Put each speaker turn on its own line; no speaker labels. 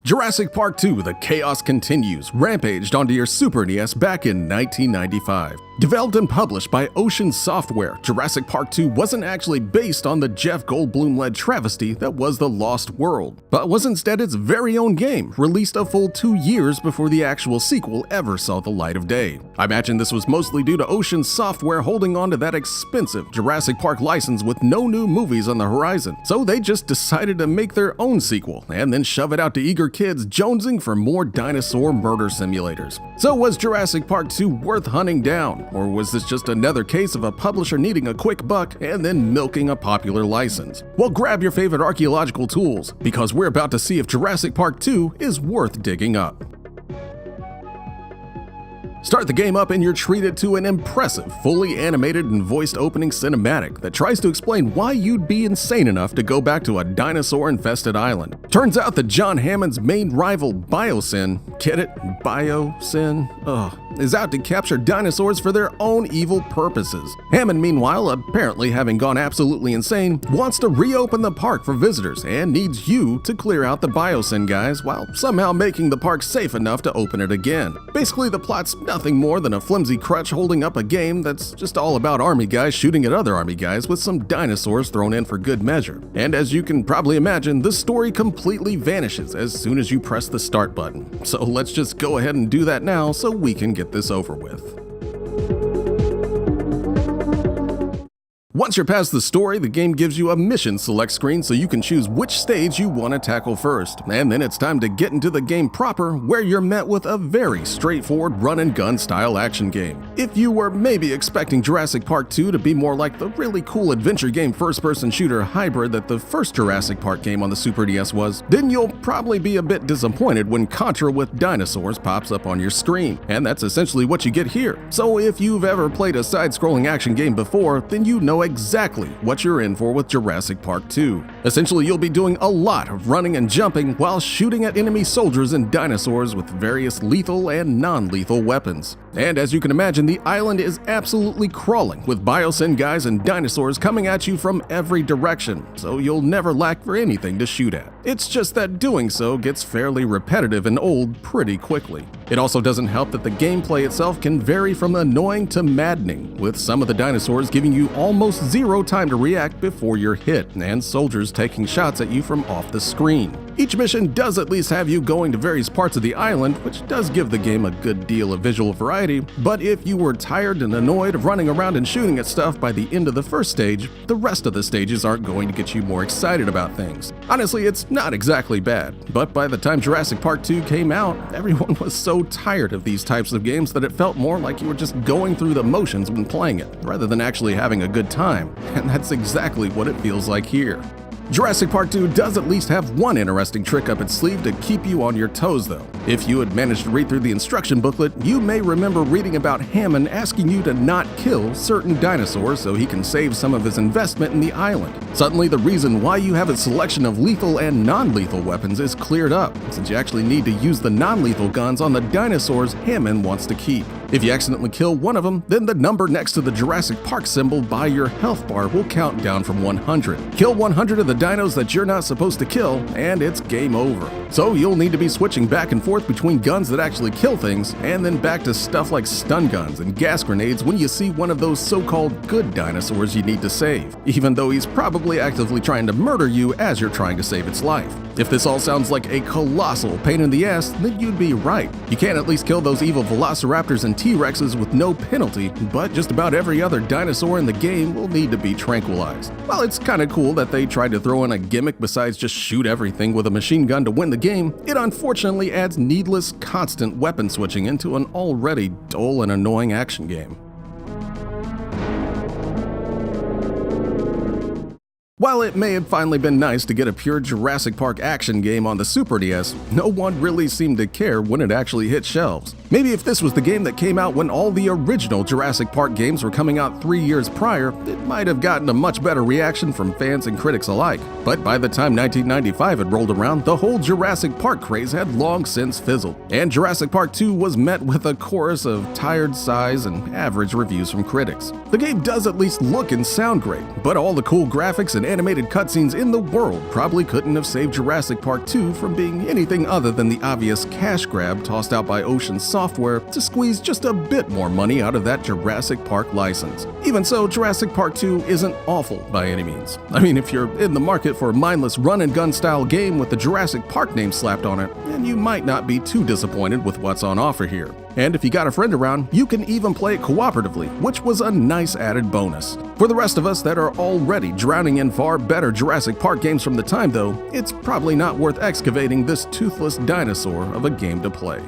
Jurassic Park 2: The Chaos Continues rampaged onto your Super NES back in 1995. Developed and published by Ocean Software, Jurassic Park 2 wasn't actually based on the Jeff Goldblum-led travesty that was The Lost World, but was instead its very own game, released a full 2 years before the actual sequel ever saw the light of day. I imagine this was mostly due to Ocean Software holding on to that expensive Jurassic Park license with no new movies on the horizon, so they just decided to make their own sequel and then shove it out to eager kids jonesing for more dinosaur murder simulators. So was Jurassic Park 2 worth hunting down, or was this just another case of a publisher needing a quick buck and then milking a popular license? Well, grab your favorite archaeological tools, because we're about to see if Jurassic Park 2 is worth digging up. Start the game up and you're treated to an impressive, fully animated and voiced opening cinematic that tries to explain why you'd be insane enough to go back to a dinosaur-infested island. Turns out that John Hammond's main rival, Biosyn, get it? Biosyn? Is out to capture dinosaurs for their own evil purposes. Hammond, meanwhile, apparently having gone absolutely insane, wants to reopen the park for visitors and needs you to clear out the Biosyn guys while somehow making the park safe enough to open it again. Basically, the plot's nothing more than a flimsy crutch holding up a game that's just all about army guys shooting at other army guys with some dinosaurs thrown in for good measure. And as you can probably imagine, the story completely vanishes as soon as you press the start button. So let's just go ahead and do that now so we can get this over with. Once you're past the story, the game gives you a mission select screen so you can choose which stage you want to tackle first, and then it's time to get into the game proper, where you're met with a very straightforward run-and-gun style action game. If you were maybe expecting Jurassic Park 2 to be more like the really cool adventure game first-person shooter hybrid that the first Jurassic Park game on the Super NES was, then you'll probably be a bit disappointed when Contra with dinosaurs pops up on your screen, and that's essentially what you get here. So if you've ever played a side-scrolling action game before, then you know exactly what you're in for with Jurassic Park 2. Essentially, you'll be doing a lot of running and jumping while shooting at enemy soldiers and dinosaurs with various lethal and non-lethal weapons. And as you can imagine, the island is absolutely crawling with Biosyn guys and dinosaurs coming at you from every direction, so you'll never lack for anything to shoot at. It's just that doing so gets fairly repetitive and old pretty quickly. It also doesn't help that the gameplay itself can vary from annoying to maddening, with some of the dinosaurs giving you almost zero time to react before you're hit, and soldiers taking shots at you from off the screen. Each mission does at least have you going to various parts of the island, which does give the game a good deal of visual variety, but if you were tired and annoyed of running around and shooting at stuff by the end of the first stage, the rest of the stages aren't going to get you more excited about things. Honestly, it's not exactly bad, but by the time Jurassic Park 2 came out, everyone was so tired of these types of games that it felt more like you were just going through the motions when playing it, rather than actually having a good time, and that's exactly what it feels like here. Jurassic Park 2 does at least have one interesting trick up its sleeve to keep you on your toes though. If you had managed to read through the instruction booklet, you may remember reading about Hammond asking you to not kill certain dinosaurs so he can save some of his investment in the island. Suddenly the reason why you have a selection of lethal and non-lethal weapons is cleared up, since you actually need to use the non-lethal guns on the dinosaurs Hammond wants to keep. If you accidentally kill one of them, then the number next to the Jurassic Park symbol by your health bar will count down from 100. Kill 100 of the dinos that you're not supposed to kill, and it's game over. So you'll need to be switching back and forth between guns that actually kill things, and then back to stuff like stun guns and gas grenades when you see one of those so-called good dinosaurs you need to save, even though he's probably actively trying to murder you as you're trying to save its life. If this all sounds like a colossal pain in the ass, then you'd be right. You can at least kill those evil velociraptors and T-Rexes with no penalty, but just about every other dinosaur in the game will need to be tranquilized. While it's kinda cool that they tried to throw in a gimmick besides just shoot everything with a machine gun to win the game, it unfortunately adds needless, constant weapon switching into an already dull and annoying action game. While it may have finally been nice to get a pure Jurassic Park action game on the Super NES, no one really seemed to care when it actually hit shelves. Maybe if this was the game that came out when all the original Jurassic Park games were coming out 3 years prior, it might have gotten a much better reaction from fans and critics alike. But by the time 1995 had rolled around, the whole Jurassic Park craze had long since fizzled, and Jurassic Park 2 was met with a chorus of tired sighs and average reviews from critics. The game does at least look and sound great, but all the cool graphics and animated cutscenes in the world probably couldn't have saved Jurassic Park 2 from being anything other than the obvious cash grab tossed out by Ocean Software to squeeze just a bit more money out of that Jurassic Park license. Even so, Jurassic Park 2 isn't awful by any means. I mean, if you're in the market for a mindless run-and-gun style game with the Jurassic Park name slapped on it, then you might not be too disappointed with what's on offer here. And if you got a friend around, you can even play it cooperatively, which was a nice added bonus. For the rest of us that are already drowning in far better Jurassic Park games from the time though, it's probably not worth excavating this toothless dinosaur of a game to play.